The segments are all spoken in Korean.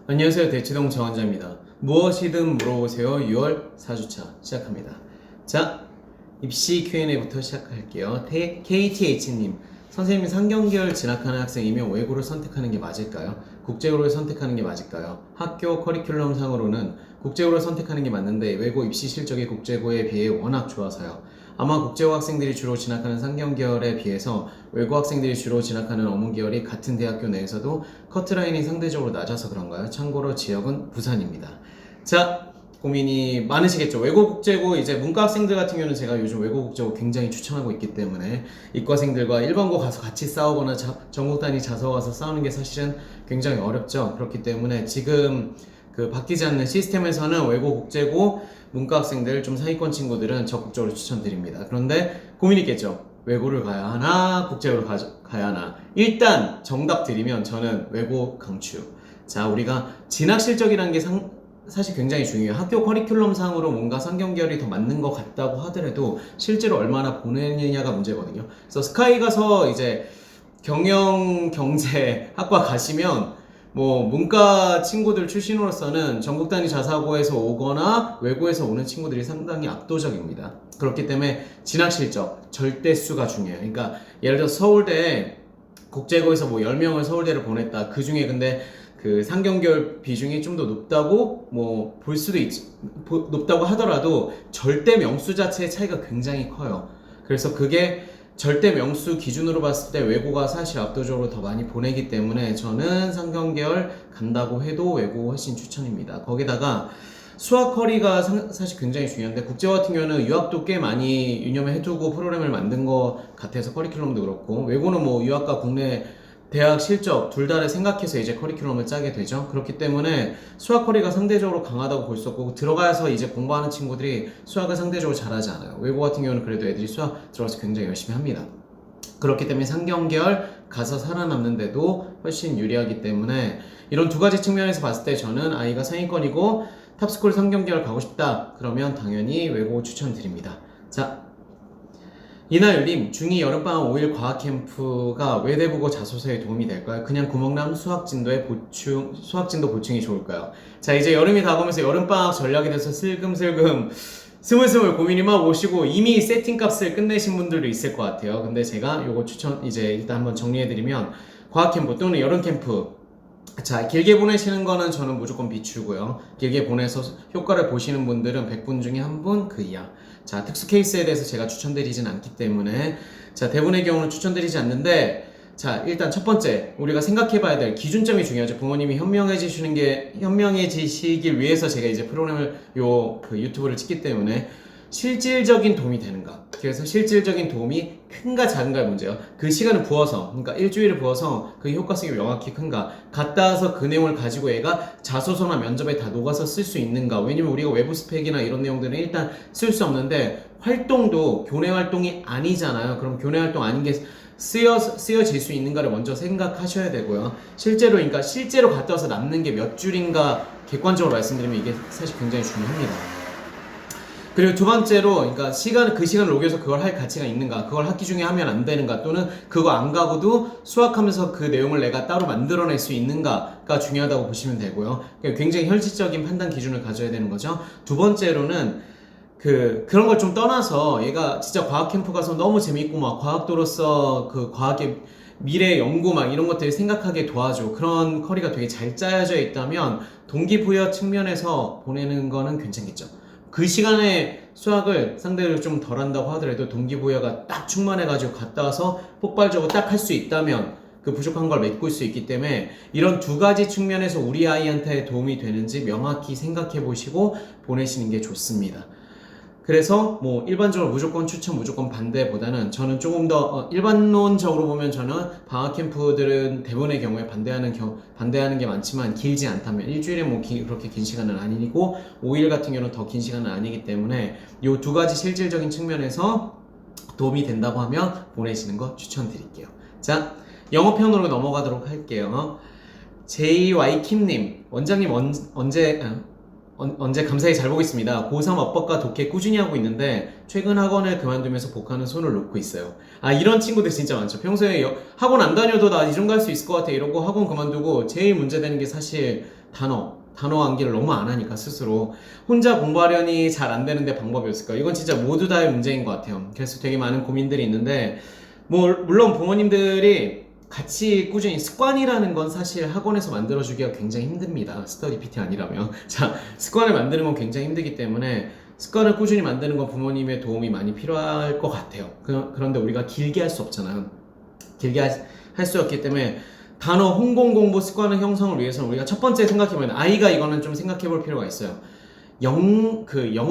안녕하세요. 대치동 정원자입니다. 무엇이든 물어보세요. 6월 4주차 시작합니다. 자, 입시 Q&A부터 시작할게요. KTH님, 선생님이 상경계열 진학하는 학생이면 외고를 선택하는 게 맞을까요? 국제고를 선택하는 게 맞을까요? 학교 커리큘럼 상으로는 국제고를 선택하는 게 맞는데 외고 입시 실적이 국제고에 비해 워낙 좋아서요. 아마 국제고 학생들이 주로 진학하는 상경계열에 비해서 외고 학생들이 주로 진학하는 어문계열이 같은 대학교 내에서도 커트라인이 상대적으로 낮아서 그런가요? 참고로 지역은 부산입니다. 자, 고민이 많으시겠죠. 외고 국제고 이제 문과 학생들 같은 경우는 제가 요즘 외고 국제고 굉장히 추천하고 있기 때문에 이과생들과 일반고 가서 같이 싸우거나 전국 단위 자서 가서 싸우는 게 사실은 굉장히 어렵죠. 그렇기 때문에 지금 그 바뀌지 않는 시스템에서는 외고 국제고 문과 학생들 좀 상위권 친구들은 적극적으로 추천드립니다. 그런데 고민이 있겠죠. 외고를 가야 하나 국제고를 가야 하나. 일단 정답 드리면 저는 외고 강추. 자, 우리가 진학 실적이라는 게 사실 굉장히 중요해요. 학교 커리큘럼 상으로 뭔가 상경계열이 더 맞는 것 같다고 하더라도 실제로 얼마나 보내느냐가 문제거든요. 그래서 스카이 가서 이제 경영 경제 학과 가시면 뭐 문과 친구들 출신으로서는 전국 단위 자사고에서 오거나 외고에서 오는 친구들이 상당히 압도적입니다. 그렇기 때문에 진학 실적 절대수가 중요해요. 그러니까 예를 들어 서울대 국제고에서 뭐 10명을 서울대를 보냈다. 그 중에 근데 그 상경계열 비중이 좀 더 높다고 뭐 볼 수도 높다고 하더라도 절대 명수 자체의 차이가 굉장히 커요. 그래서 그게 절대 명수 기준으로 봤을 때 외고가 사실 압도적으로 더 많이 보내기 때문에 저는 상경계열 간다고 해도 외고 훨씬 추천입니다. 거기다가 수학 커리가 사실 굉장히 중요한데 국제고 같은 경우는 유학도 꽤 많이 유념을 해두고 프로그램을 만든 것 같아서 커리큘럼도 그렇고 외고는 뭐 유학과 국내 대학 실적 둘 다를 생각해서 이제 커리큘럼을 짜게 되죠. 그렇기 때문에 수학 커리가 상대적으로 강하다고 볼 수 없고 들어가서 이제 공부하는 친구들이 수학을 상대적으로 잘하지 않아요. 외고 같은 경우는 그래도 애들이 수학 들어가서 굉장히 열심히 합니다. 그렇기 때문에 상경계열 가서 살아남는데도 훨씬 유리하기 때문에 이런 두 가지 측면에서 봤을 때 저는 아이가 상위권이고 탑스쿨 상경계열 가고 싶다 그러면 당연히 외고 추천드립니다. 자, 이나율님, 중2 여름방학 5일 과학캠프가 외대국어 자소서에 도움이 될까요? 그냥 구멍남 수학진도 보충이 좋을까요? 자, 이제 여름이 다가오면서 여름방학 전략에 대해서 슬금슬금 스물스물 고민이 막 오시고 이미 세팅값을 끝내신 분들도 있을 것 같아요. 근데 제가 요거 이제 일단 한번 정리해드리면 과학캠프 또는 여름캠프 자, 길게 보내시는 거는 저는 무조건 비추고요. 길게 보내서 효과를 보시는 분들은 100분 중에 한 분 그 이하. 자, 특수 케이스에 대해서 제가 추천드리진 않기 때문에 자, 대부분의 경우는 추천드리지 않는데 자, 일단 첫 번째 우리가 생각해봐야 될 기준점이 중요하죠. 부모님이 현명해지시길 위해서 제가 이제 프로그램을 유튜브를 찍기 때문에 실질적인 도움이 되는가. 그래서 실질적인 도움이 큰가 작은가의 문제예요. 그 시간을 부어서, 그러니까 일주일을 부어서 그 효과성이 명확히 큰가. 갔다 와서 그 내용을 가지고 얘가 자소서나 면접에 다 녹아서 쓸 수 있는가. 왜냐면 우리가 외부 스펙이나 이런 내용들은 일단 쓸 수 없는데 활동도 교내 활동이 아니잖아요. 그럼 교내 활동 아닌 게 쓰여질 수 있는가를 먼저 생각하셔야 되고요. 실제로 갔다 와서 남는 게 몇 줄인가 객관적으로 말씀드리면 이게 사실 굉장히 중요합니다. 그리고 두 번째로, 그러니까 그 시간을 녹여서 그걸 할 가치가 있는가, 그걸 학기 중에 하면 안 되는가, 또는 그거 안 가고도 수학하면서 그 내용을 내가 따로 만들어낼 수 있는가가 중요하다고 보시면 되고요. 굉장히 현실적인 판단 기준을 가져야 되는 거죠. 두 번째로는 그런 걸 좀 떠나서 얘가 진짜 과학 캠프 가서 너무 재밌고 막 과학도로서 그 과학의 미래 연구 막 이런 것들을 생각하게 도와줘. 그런 커리가 되게 잘 짜여져 있다면 동기부여 측면에서 보내는 거는 괜찮겠죠. 그 시간에 수학을 상대로 좀 덜 한다고 하더라도 동기부여가 딱 충만해가지고 갔다 와서 폭발적으로 딱 할 수 있다면 그 부족한 걸 메꿀 수 있기 때문에 이런 두 가지 측면에서 우리 아이한테 도움이 되는지 명확히 생각해 보시고 보내시는 게 좋습니다. 그래서 뭐 일반적으로 무조건 추천 무조건 반대보다는 저는 조금 더 일반론적으로 보면 저는 방학 캠프들은 대부분의 경우에 반대하는 게 많지만 길지 않다면 일주일에 뭐 그렇게 긴 시간은 아니고 5일 같은 경우는 더 긴 시간은 아니기 때문에 이 두 가지 실질적인 측면에서 도움이 된다고 하면 보내시는 거 추천드릴게요. 자, 영어편으로 넘어가도록 할게요. JY킴님, 원장님 언제 감사히 잘 보고 있습니다. 고3 업법과 독해 꾸준히 하고 있는데 최근 학원을 그만두면서 복학은 손을 놓고 있어요. 아, 이런 친구들 진짜 많죠. 평소에 학원 안 다녀도 나 이 정도 할 수 있을 것 같아 이러고 학원 그만두고 제일 문제되는 게 사실 단어 암기를 너무 안 하니까 스스로 혼자 공부하려니 잘 안 되는데 방법이 없을까? 이건 진짜 모두 다의 문제인 것 같아요. 그래서 되게 많은 고민들이 있는데 물론 부모님들이 같이 꾸준히 습관이라는 건 사실 학원에서 만들어주기가 굉장히 힘듭니다. 스터디 PT 아니라면. 자, 습관을 만드는 건 굉장히 힘들기 때문에 습관을 꾸준히 만드는 건 부모님의 도움이 많이 필요할 것 같아요. 그런데 우리가 길게 할 수 없잖아요. 길게 할 수 없기 때문에 단어 홍공 공부 습관의 형성을 위해서는 우리가 첫 번째 생각해보면 아이가 이거는 좀 생각해볼 필요가 있어요. 영어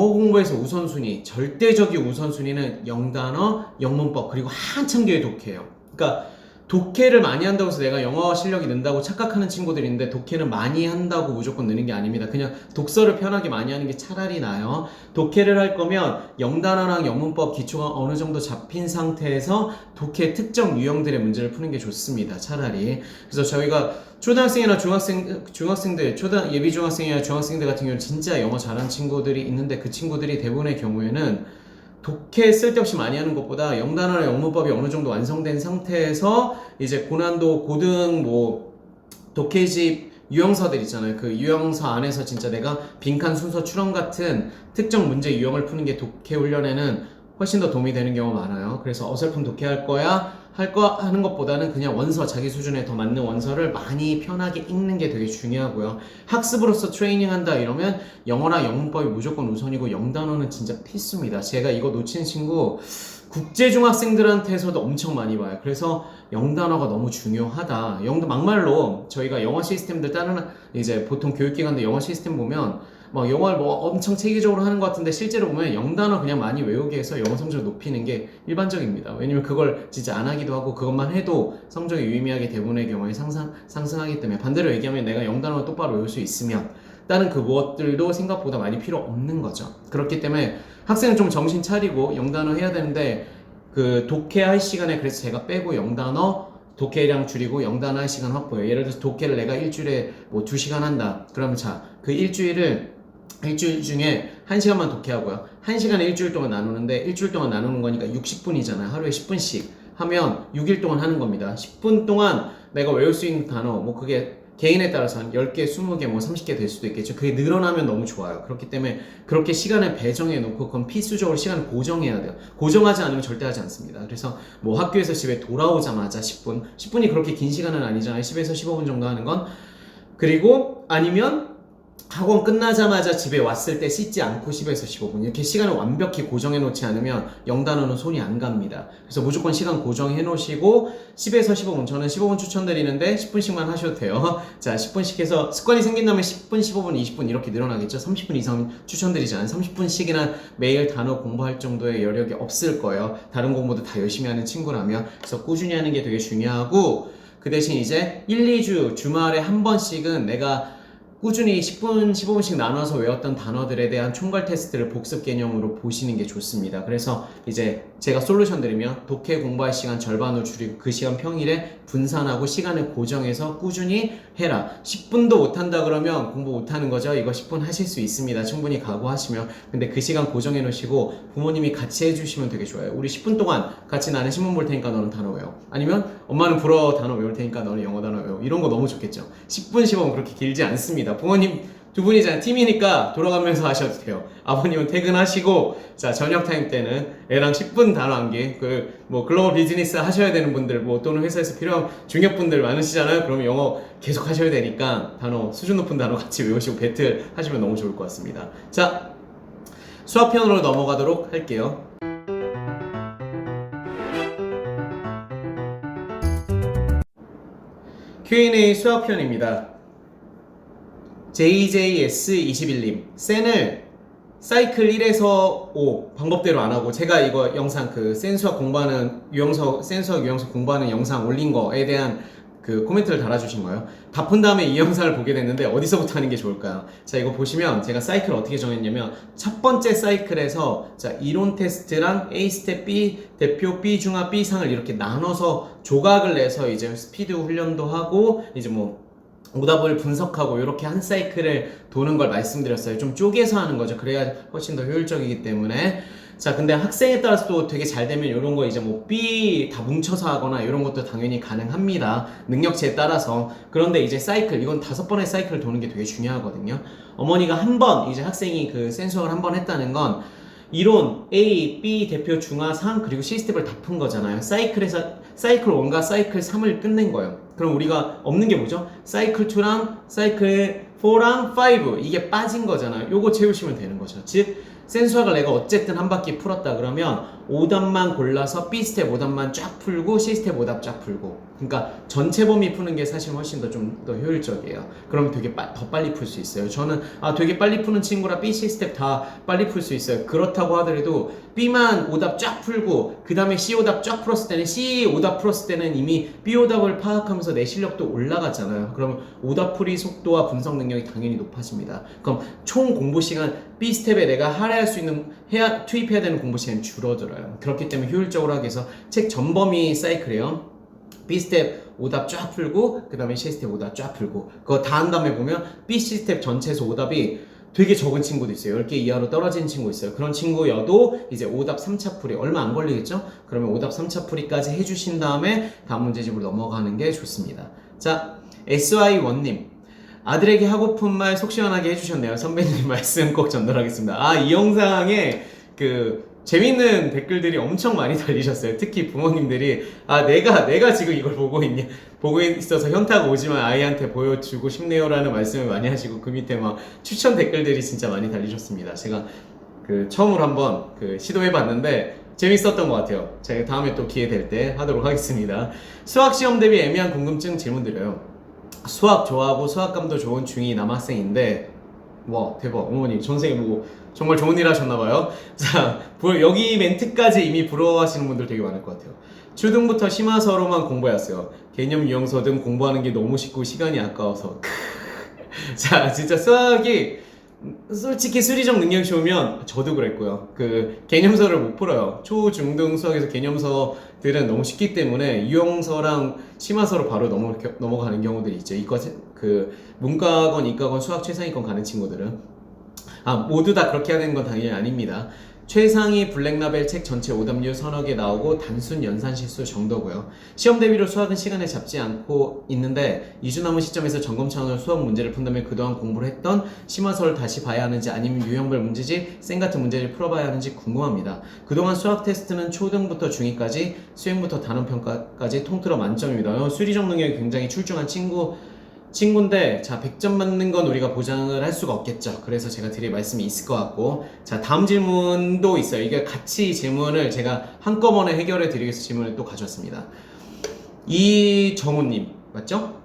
공부에서 우선순위, 절대적인 우선순위는 영단어, 영문법, 그리고 한참 뒤에 독해예요. 그러니까 독해를 많이 한다고 해서 내가 영어 실력이 는다고 착각하는 친구들이 있는데 독해는 많이 한다고 무조건 느는 게 아닙니다. 그냥 독서를 편하게 많이 하는 게 차라리 나아요. 독해를 할 거면 영단어랑 영문법 기초가 어느 정도 잡힌 상태에서 독해 특정 유형들의 문제를 푸는 게 좋습니다. 차라리. 그래서 저희가 초등학생이나 중학생들, 예비 중학생이나 중학생들 같은 경우는 진짜 영어 잘하는 친구들이 있는데 그 친구들이 대부분의 경우에는 독해 쓸데없이 많이 하는 것보다 영단어나 영문법이 어느 정도 완성된 상태에서 이제 고난도 고등 독해집 유형서들 있잖아요. 그 유형서 안에서 진짜 내가 빈칸 순서 추론 같은 특정 문제 유형을 푸는 게 독해 훈련에는 훨씬 더 도움이 되는 경우가 많아요. 그래서 어설픈 독해할 거야 하는 것보다는 그냥 원서, 자기 수준에 더 맞는 원서를 많이 편하게 읽는 게 되게 중요하고요. 학습으로서 트레이닝 한다 이러면 영어나 영문법이 무조건 우선이고 영단어는 진짜 필수입니다. 제가 이거 놓친 친구 국제중학생들한테서도 엄청 많이 봐요. 그래서 영단어가 너무 중요하다. 막말로 저희가 영어 시스템들 다른 이제 보통 교육기관들 영어 시스템 보면 막 영어를 엄청 체계적으로 하는 것 같은데 실제로 보면 영단어 그냥 많이 외우게 해서 영어 성적을 높이는 게 일반적입니다. 왜냐면 그걸 진짜 안 하기도 하고 그것만 해도 성적이 유의미하게 대부분의 경우에 상승하기 때문에 반대로 얘기하면 내가 영단어를 똑바로 외울 수 있으면 다른 그 무엇들도 생각보다 많이 필요 없는 거죠. 그렇기 때문에 학생은 좀 정신 차리고 영단어 해야 되는데 그 독해할 시간에 그래서 제가 빼고 영단어 독해량 줄이고 영단어 할 시간 확보해요. 예를 들어서 독해를 내가 일주일에 2시간 한다. 그러면 그 일주일 중에 1시간만 독해하고요. 1시간에 일주일 동안 나누는데 일주일 동안 나누는 거니까 60분이잖아요. 하루에 10분씩 하면 6일 동안 하는 겁니다. 10분 동안 내가 외울 수 있는 단어 그게 개인에 따라서 한 10개, 20개, 30개 될 수도 있겠죠. 그게 늘어나면 너무 좋아요. 그렇기 때문에 그렇게 시간을 배정해 놓고 그건 필수적으로 시간을 고정해야 돼요. 고정하지 않으면 절대 하지 않습니다. 그래서 학교에서 집에 돌아오자마자 10분이 그렇게 긴 시간은 아니잖아요. 10에서 15분 정도 하는 건. 그리고 아니면 학원 끝나자마자 집에 왔을 때 씻지 않고 10에서 15분 이렇게 시간을 완벽히 고정해 놓지 않으면 영단어는 손이 안 갑니다. 그래서 무조건 시간 고정해 놓으시고 10에서 15분 저는 15분 추천드리는데 10분씩만 하셔도 돼요. 자 10분씩 해서 습관이 생긴다면 10분, 15분, 20분 이렇게 늘어나겠죠. 30분 이상 추천드리지 않아요. 30분씩이나 매일 단어 공부할 정도의 여력이 없을 거예요. 다른 공부도 다 열심히 하는 친구라면. 그래서 꾸준히 하는 게 되게 중요하고 그 대신 이제 1, 2주 주말에 한 번씩은 내가 꾸준히 10분, 15분씩 나눠서 외웠던 단어들에 대한 총괄 테스트를 복습 개념으로 보시는 게 좋습니다. 그래서 이제 제가 솔루션 드리면 독해 공부할 시간 절반으로 줄이고 그 시간 평일에 분산하고 시간을 고정해서 꾸준히 해라. 10분도 못한다 그러면 공부 못하는 거죠. 이거 10분 하실 수 있습니다. 충분히 각오하시면. 근데 그 시간 고정해 놓으시고 부모님이 같이 해주시면 되게 좋아요. 우리 10분 동안 같이 나는 신문 볼 테니까 너는 단어 외워. 아니면 엄마는 불어 단어 외울 테니까 너는 영어 단어 외워. 이런 거 너무 좋겠죠. 10분, 15분 그렇게 길지 않습니다. 부모님 두 분이잖아요. 팀이니까 돌아가면서 하셔도 돼요. 아버님은 퇴근하시고 자 저녁 타임 때는 애랑 10분 단어 암기 글로벌 비즈니스 하셔야 되는 분들 또는 회사에서 필요한 중요분들 많으시잖아요. 그러면 영어 계속 하셔야 되니까 단어 수준 높은 단어 같이 외우시고 배틀 하시면 너무 좋을 것 같습니다. 자 수학편으로 넘어가도록 할게요. Q&A 수학편입니다. JJS21님 센을 사이클 1에서 5 방법대로 안 하고 제가 이거 영상 센수학 공부하는 센수학 유형서 공부하는 영상 올린 거에 대한 코멘트를 달아주신 거예요. 다 푼 다음에 이 영상을 보게 됐는데 어디서부터 하는 게 좋을까요? 자 이거 보시면 제가 사이클을 어떻게 정했냐면 첫 번째 사이클에서 자 이론 테스트랑 A 스텝 B 대표 B 중합 B 상을 이렇게 나눠서 조각을 내서 이제 스피드 훈련도 하고 이제 오답을 분석하고 이렇게 한 사이클을 도는 걸 말씀드렸어요. 좀 쪼개서 하는 거죠. 그래야 훨씬 더 효율적이기 때문에. 자, 근데 학생에 따라서 또 되게 잘 되면 이런 거 이제 뭐 B 다 뭉쳐서 하거나 이런 것도 당연히 가능합니다. 능력치에 따라서. 그런데 이제 사이클, 이건 5번의 사이클을 도는 게 되게 중요하거든요. 어머니가 한 번, 이제 학생이 그 센수학을 한 번 했다는 건 이론 A, B 대표 중하 3 그리고 C스텝을 다 푼 거잖아요. 사이클에서 사이클 1과 사이클 3을 끝낸 거예요. 그럼 우리가 없는 게 뭐죠? 사이클 2랑 사이클 4랑 5 이게 빠진 거잖아요. 요거 채우시면 되는 거죠. 즉 센수학을 내가 어쨌든 한 바퀴 풀었다 그러면 오답만 골라서 B스텝 오답만 쫙 풀고 C스텝 오답 쫙 풀고, 그러니까 전체 범위 푸는 게 사실 훨씬 더 좀 더 효율적이에요. 그럼 되게 더 빨리 풀 수 있어요. 저는 되게 빨리 푸는 친구라 B, C스텝 다 빨리 풀 수 있어요. 그렇다고 하더라도 B만 오답 쫙 풀고 그 다음에 C 오답 쫙 풀었을 때는 C 오답 풀었을 때는 이미 B 오답을 파악하면서 내 실력도 올라갔잖아요. 그럼 오답 풀이 속도와 분석 능력이 당연히 높아집니다. 그럼 총 공부 시간 B 스텝에 내가 할애할 수 있는 투입해야 되는 공부 시간이 줄어들어요. 그렇기 때문에 효율적으로 하기 위해서 책 전범위 사이클이에요. B 스텝 오답 쫙 풀고 그 다음에 C 스텝 오답 쫙 풀고 그거 다 한 다음에 보면 B, C 스텝 전체에서 오답이 되게 적은 친구도 있어요. 10개 이하로 떨어진 친구 있어요. 그런 친구여도 이제 오답 3차 풀이 얼마 안 걸리겠죠? 그러면 오답 3차 풀이까지 해주신 다음에 다음 문제집으로 넘어가는 게 좋습니다. 자, SY1님. 아들에게 하고픈 말 속 시원하게 해주셨네요. 선배님 말씀 꼭 전달하겠습니다. 이 영상에 그 재밌는 댓글들이 엄청 많이 달리셨어요. 특히 부모님들이 내가 지금 이걸 보고 있어서 현타가 오지만 아이한테 보여주고 싶네요라는 말씀을 많이 하시고 그 밑에 막 추천 댓글들이 진짜 많이 달리셨습니다. 제가 그 처음으로 한번 그 시도해봤는데 재밌었던 것 같아요. 제가 다음에 또 기회 될 때 하도록 하겠습니다. 수학 시험 대비 애매한 궁금증 질문 드려요. 수학 좋아하고 수학감도 좋은 중2 남학생인데, 와 대박, 어머니 전생에 뭐 정말 좋은 일 하셨나봐요. 자, 여기 멘트까지 이미 부러워하시는 분들 되게 많을 것 같아요. 초등부터 심화서로만 공부해왔어요. 개념 유형서 등 공부하는 게 너무 쉽고 시간이 아까워서. 자, 진짜 수학이 솔직히 수리적 능력이 좋으면 저도 그랬고요. 그 개념서를 못 풀어요. 초, 중, 등 수학에서 개념서들은 너무 쉽기 때문에 유형서랑 심화서로 바로 넘어가는 경우들이 있죠. 그 문과건 이과건 수학 최상위권 가는 친구들은 모두 다 그렇게 하는 건 당연히 아닙니다. 최상위 블랙라벨 책 전체 오답률 서너 개 나오고 단순 연산 실수 정도고요. 시험 대비로 수학은 시간을 잡지 않고 있는데 2주 남은 시점에서 점검 차원으로 수학 문제를 푼다면 그동안 공부를 했던 심화서를 다시 봐야 하는지 아니면 유형별 문제집, 쌤 같은 문제를 풀어봐야 하는지 궁금합니다. 그동안 수학 테스트는 초등부터 중2까지 수행부터 단원평가까지 통틀어 만점입니다. 수리적 능력이 굉장히 출중한 친구인데, 자, 100점 맞는 건 우리가 보장을 할 수가 없겠죠. 그래서 제가 드릴 말씀이 있을 것 같고, 자, 다음 질문도 있어요. 이게 같이 질문을 제가 한꺼번에 해결해 드리기 위해서 질문을 또 가져왔습니다. 이정우님 맞죠?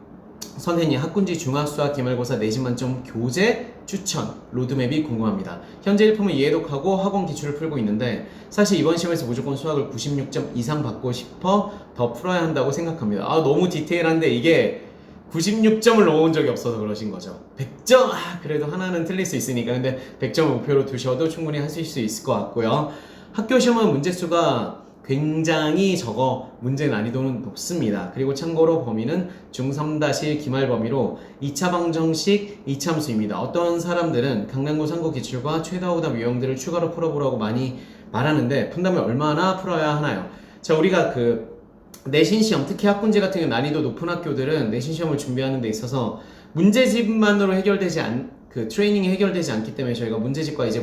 선생님, 학군지 중학수학 기말고사 내신 만점 교재 추천 로드맵이 궁금합니다. 현재 1품은 이해독하고 학원 기출을 풀고 있는데 사실 이번 시험에서 무조건 수학을 96점 이상 받고 싶어 더 풀어야 한다고 생각합니다. 너무 디테일한데 이게 96점을 넘어온 적이 없어서 그러신 거죠. 100점! 그래도 하나는 틀릴 수 있으니까. 근데 100점을 목표로 두셔도 충분히 하실 수 있을 것 같고요. 학교 시험은 문제수가 굉장히 적어 문제 난이도는 높습니다. 그리고 참고로 범위는 중3-1 기말 범위로 2차 방정식 2참수입니다. 어떤 사람들은 강남구 상고 기출과 최다 오답 유형들을 추가로 풀어보라고 많이 말하는데 푼다면 얼마나 풀어야 하나요? 자, 우리가 내신 시험, 특히 학군제 같은 경우 난이도 높은 학교들은 내신 시험을 준비하는 데 있어서 문제집만으로 트레이닝이 해결되지 않기 때문에 저희가 문제집과 이제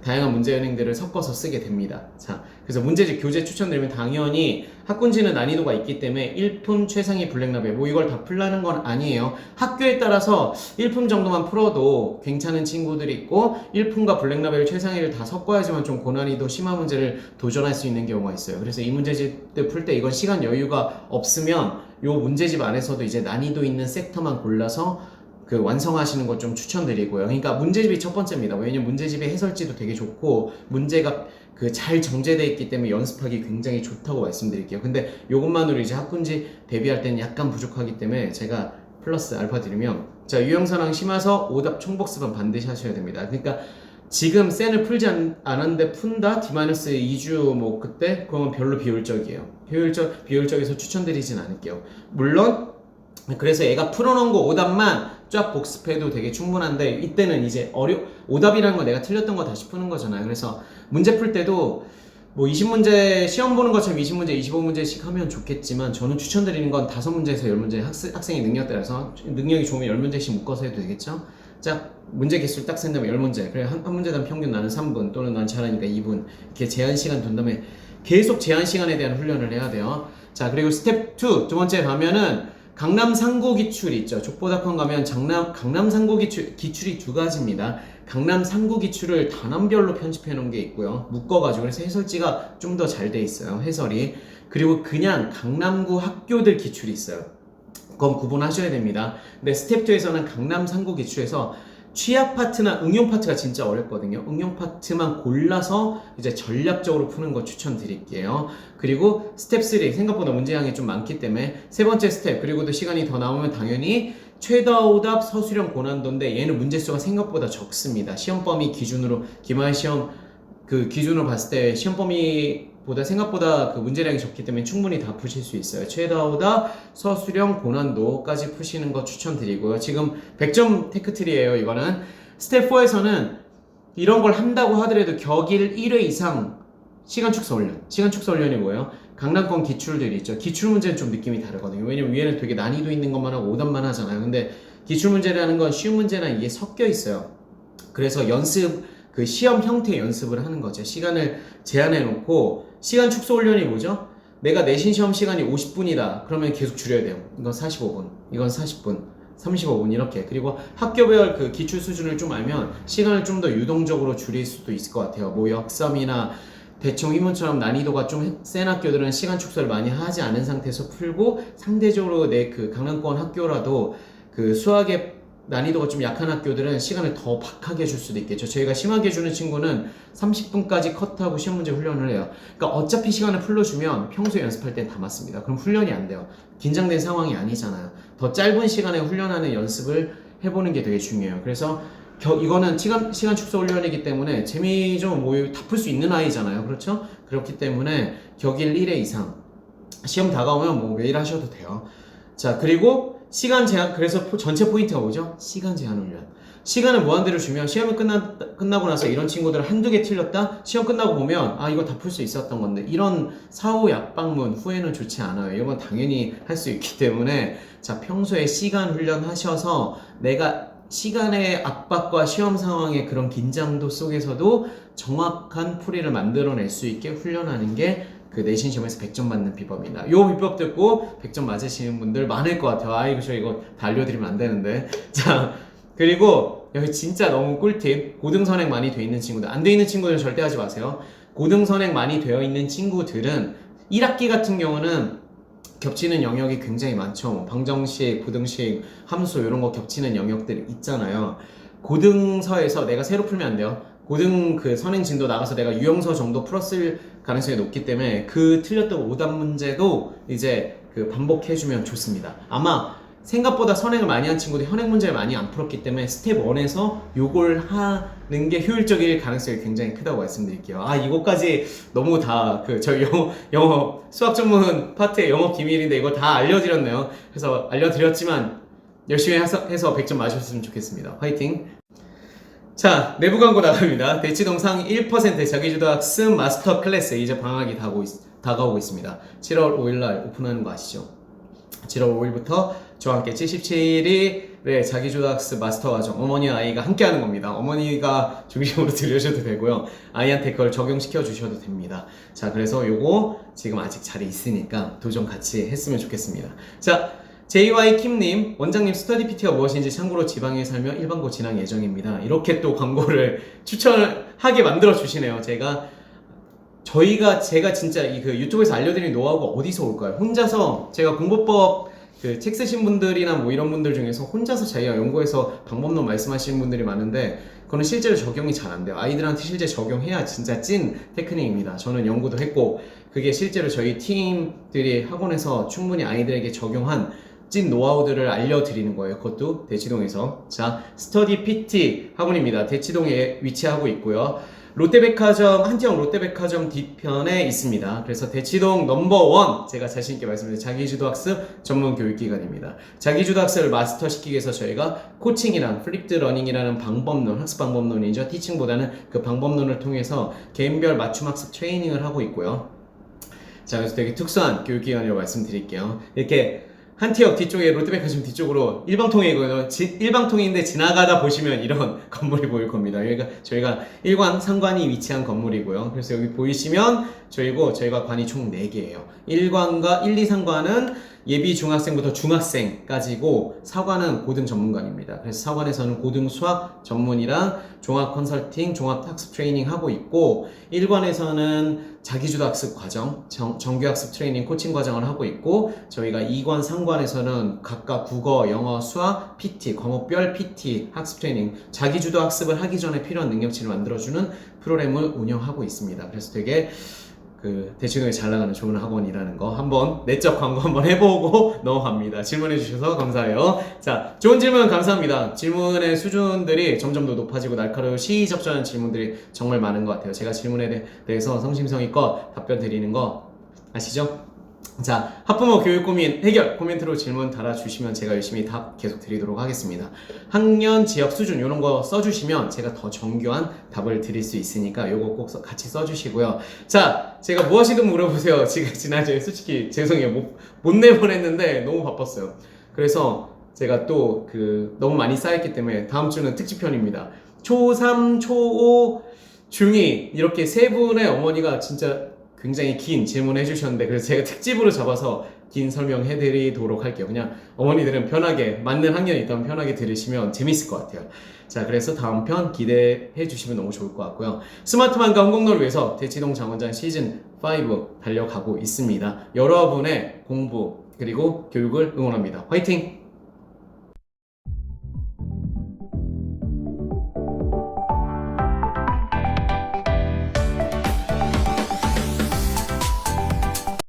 다양한 문제 은행들을 섞어서 쓰게 됩니다. 자, 그래서 문제집 교재 추천드리면 당연히 학군지는 난이도가 있기 때문에 1품 최상위 블랙라벨 이걸 다 풀라는 건 아니에요. 학교에 따라서 1품 정도만 풀어도 괜찮은 친구들이 있고 1품과 블랙라벨 최상위를 다 섞어야지만 좀 고난이도 심한 문제를 도전할 수 있는 경우가 있어요. 그래서 이 문제집들 풀 때 이건 시간 여유가 없으면 요 문제집 안에서도 이제 난이도 있는 섹터만 골라서 완성하시는 것 좀 추천드리고요. 그러니까 문제집이 첫 번째입니다. 왜냐면 문제집의 해설지도 되게 좋고 문제가 잘 정제되어 있기 때문에 연습하기 굉장히 좋다고 말씀드릴게요. 근데 요것만으로 이제 학군지 대비할 때는 약간 부족하기 때문에 제가 플러스 알파 드리면, 자, 유형서랑 심화서 오답 총복습은 반드시 하셔야 됩니다. 그러니까 지금 센을 풀지 않았는데 푼다? D-2주 그때? 그러면 별로 비효율적이에요. 비효율적에서 추천드리진 않을게요. 물론 그래서 얘가 풀어놓은 거 오답만 쫙 복습해도 되게 충분한데, 이때는 이제 오답이라는 거 내가 틀렸던 거 다시 푸는 거잖아요. 그래서 문제 풀 때도 뭐 20문제 시험 보는 것처럼 20문제, 25문제씩 하면 좋겠지만, 저는 추천드리는 건 5문제에서 10문제 학생의 능력 따라서 능력이 좋으면 10문제씩 묶어서 해도 되겠죠? 짝 문제 개수를 딱 센다면 10문제, 그래 한 문제당 평균 나는 3분 또는 난 잘하니까 2분 이렇게 제한 시간 둔 다음에 계속 제한 시간에 대한 훈련을 해야 돼요. 자, 그리고 스텝 2 두 번째 가면은 강남 상고 기출 있죠. 족보닷컴 가면 강남 상고 기출이 두 가지입니다. 강남 상고 기출을 단원별로 편집해 놓은 게 있고요. 묶어가지고, 그래서 해설지가 좀 더 잘 돼 있어요. 해설이. 그리고 그냥 강남구 학교들 기출이 있어요. 그건 구분하셔야 됩니다. 근데 스텝 2에서는 강남 상고 기출에서 취약 파트나 응용 파트가 진짜 어렵거든요. 응용 파트만 골라서 이제 전략적으로 푸는 거 추천드릴게요. 그리고 스텝 3 생각보다 문제량이 좀 많기 때문에 세 번째 스텝, 그리고 또 시간이 더 나오면 당연히 최다 오답 서술형 고난도인데, 얘는 문제수가 생각보다 적습니다. 시험 범위 기준으로, 기말 시험 그 기준으로 봤을 때 시험 범위보다 생각보다 그 문제량이 적기 때문에 충분히 다 푸실 수 있어요. 최다 오답 서술형 고난도까지 푸시는 거 추천드리고요. 지금 100점 테크트리예요. 이거는 스텝 4에서는 이런 걸 한다고 하더라도 격일 1회 이상 시간 축소 훈련. 시간 축소 훈련이 뭐예요? 강남권 기출들이 있죠. 기출 문제는 좀 느낌이 다르거든요. 왜냐면 위에는 되게 난이도 있는 것만 하고 오답만 하잖아요. 근데 기출 문제라는 건 쉬운 문제나 이게 섞여 있어요. 그래서 그 시험 형태 연습을 하는 거죠. 시간을 제한해 놓고, 시간 축소 훈련이 뭐죠? 내가 내신 시험 시간이 50분이다. 그러면 계속 줄여야 돼요. 이건 45분, 이건 40분, 35분 이렇게. 그리고 학교별 그 기출 수준을 좀 알면 시간을 좀 더 유동적으로 줄일 수도 있을 것 같아요. 뭐 역삼이나 대충 희문처럼 난이도가 좀 센 학교들은 시간 축소를 많이 하지 않은 상태에서 풀고, 상대적으로 내 그 강남권 학교라도 그 수학의 난이도가 좀 약한 학교들은 시간을 더 박하게 줄 수도 있겠죠. 저희가 심하게 주는 친구는 30분까지 컷하고 시험 문제 훈련을 해요. 그러니까 어차피 시간을 풀러주면 평소에 연습할 땐 다 맞습니다. 그럼 훈련이 안 돼요. 긴장된 상황이 아니잖아요. 더 짧은 시간에 훈련하는 연습을 해보는 게 되게 중요해요. 그래서 이거는 시간 축소 훈련이기 때문에 재미죠. 뭐 다 풀 수 있는 아이잖아요. 그렇죠? 그렇기 때문에 격일 1회 이상 시험 다가오면 뭐 매일 하셔도 돼요. 자, 그리고 시간 제한, 그래서 전체 포인트가 뭐죠? 시간 제한 훈련. 시간을 무한대로 주면 시험이 끝나고 나서 이런 친구들은 한두 개 틀렸다? 시험 끝나고 보면 아, 이거 다 풀 수 있었던 건데, 이런 사후 약방문 후에는 좋지 않아요. 이런 건 당연히 할 수 있기 때문에, 자, 평소에 시간 훈련 하셔서 내가 시간의 압박과 시험 상황의 그런 긴장도 속에서도 정확한 풀이를 만들어낼 수 있게 훈련하는 게 그 내신 시험에서 100점 받는 비법입니다. 요 비법 듣고 100점 맞으시는 분들 많을 것 같아요. 아이고, 저 이거 다 알려드리면 안 되는데. 자, 그리고 여기 진짜 너무 꿀팁. 고등선행 많이 돼 있는 친구들, 안 돼 있는 친구들은 절대 하지 마세요. 고등선행 많이 되어 있는 친구들은 1학기 같은 경우는 겹치는 영역이 굉장히 많죠. 뭐 방정식, 부등식, 함수 이런 거 겹치는 영역들이 있잖아요. 고등서에서 내가 새로 풀면 안 돼요. 고등 그 선행 진도 나가서 내가 유형서 정도 풀었을 가능성이 높기 때문에 그 틀렸던 오답 문제도 이제 그 반복해주면 좋습니다. 아마 생각보다 선행을 많이 한 친구들이 현행 문제를 많이 안 풀었기 때문에 스텝 1에서 요걸 하는 게 효율적일 가능성이 굉장히 크다고 말씀드릴게요. 아, 이거까지 너무 다 저희 영어 수학 전문 파트의 영어 비밀인데 이거 다 알려드렸네요. 그래서 알려드렸지만 열심히 해서 100점 맞으셨으면 좋겠습니다. 화이팅! 자, 내부 광고 나갑니다. 대치동상 1% 자기주도 학습 마스터 클래스, 이제 방학이 다가오고 있습니다. 7월 5일날 오픈하는 거 아시죠? 7월 5일부터 저와 함께 77일의 자기주도 학습 마스터 과정, 어머니와 아이가 함께 하는 겁니다. 어머니가 중심으로 들으셔도 되고요, 아이한테 그걸 적용시켜 주셔도 됩니다. 자, 그래서 요거 지금 아직 자리 있으니까 도전 같이 했으면 좋겠습니다. 자, JY킴님, 원장님 스터디 PT가 무엇인지 참고로 지방에 살며 일반고 진학 예정입니다. 이렇게 또 광고를 추천하게 만들어 주시네요. 제가 진짜 그 유튜브에서 알려드린 노하우가 어디서 올까요? 혼자서 제가 공부법 그 책 쓰신 분들이나 뭐 이런 분들 중에서 혼자서 자기가 연구해서 방법론 말씀하시는 분들이 많은데, 그거는 실제로 적용이 잘 안 돼요. 아이들한테 실제 적용해야 진짜 찐 테크닉입니다. 저는 연구도 했고, 그게 실제로 저희 팀들이 학원에서 충분히 아이들에게 적용한 찐 노하우들을 알려드리는 거예요. 그것도 대치동에서. 자, 스터디 PT 학원입니다. 대치동에 위치하고 있고요. 롯데백화점, 한티형 롯데백화점 뒤편에 있습니다. 그래서 대치동 넘버원, 제가 자신있게 말씀드린 자기주도 학습 전문 교육기관입니다. 자기주도 학습을 마스터시키기 위해서 저희가 코칭이랑 플립드 러닝이라는 방법론, 학습 방법론이죠. 티칭보다는 그 방법론을 통해서 개인별 맞춤 학습 트레이닝을 하고 있고요. 자, 그래서 되게 특수한 교육기관이라고 말씀드릴게요. 이렇게 한티역 뒤쪽에 롯데백화점 뒤쪽으로 일방통행이거든요. 일방통행인데 지나가다 보시면 이런 건물이 보일 겁니다. 여기가 저희가 1관, 상관이 위치한 건물이고요. 그래서 여기 보이시면 저희가 관이 총 4개예요. 1관과 1, 2, 3관은 예비 중학생부터 중학생까지고 4관은 고등 전문관입니다. 그래서 4관에서는 고등 수학 전문이랑 종합 컨설팅, 종합 학습 트레이닝 하고 있고 1관에서는 자기주도 학습 과정, 정규 학습 트레이닝 코칭 과정을 하고 있고 저희가 2관, 3관에서는 각각 국어, 영어, 수학, PT, 과목별 PT 학습 트레이닝, 자기주도 학습을 하기 전에 필요한 능력치를 만들어주는 프로그램을 운영하고 있습니다. 그래서 되게 대치동에 잘 나가는 좋은 학원이라는 거 한번 내적 광고 한번 해보고 넘어갑니다. 질문해 주셔서 감사해요. 자, 좋은 질문 감사합니다. 질문의 수준들이 점점 더 높아지고 날카로운 시의적절한 질문들이 정말 많은 것 같아요. 제가 질문에 대해서 성심성의껏 답변 드리는 거 아시죠? 자, 학부모 교육 고민 해결 코멘트로 질문 달아주시면 제가 열심히 답 계속 드리도록 하겠습니다. 학년 지역 수준 이런 거 써주시면 제가 더 정교한 답을 드릴 수 있으니까 요거 꼭 같이 써주시고요. 자, 제가 무엇이든 물어보세요. 지난주에 솔직히 죄송해요. 못 내보냈는데 너무 바빴어요. 그래서 제가 또 너무 많이 쌓였기 때문에 다음 주는 특집편입니다. 초3, 초5, 중2 이렇게 세 분의 어머니가 진짜 굉장히 긴 질문 해주셨는데 그래서 제가 특집으로 잡아서 긴 설명해드리도록 할게요. 그냥 어머니들은 편하게 맞는 학년이 있다면 편하게 들으시면 재밌을 것 같아요. 자, 그래서 다음 편 기대해 주시면 너무 좋을 것 같고요. 스마트만과 홍콩로를 위해서 대치동 장원장 시즌5 달려가고 있습니다. 여러분의 공부 그리고 교육을 응원합니다. 화이팅!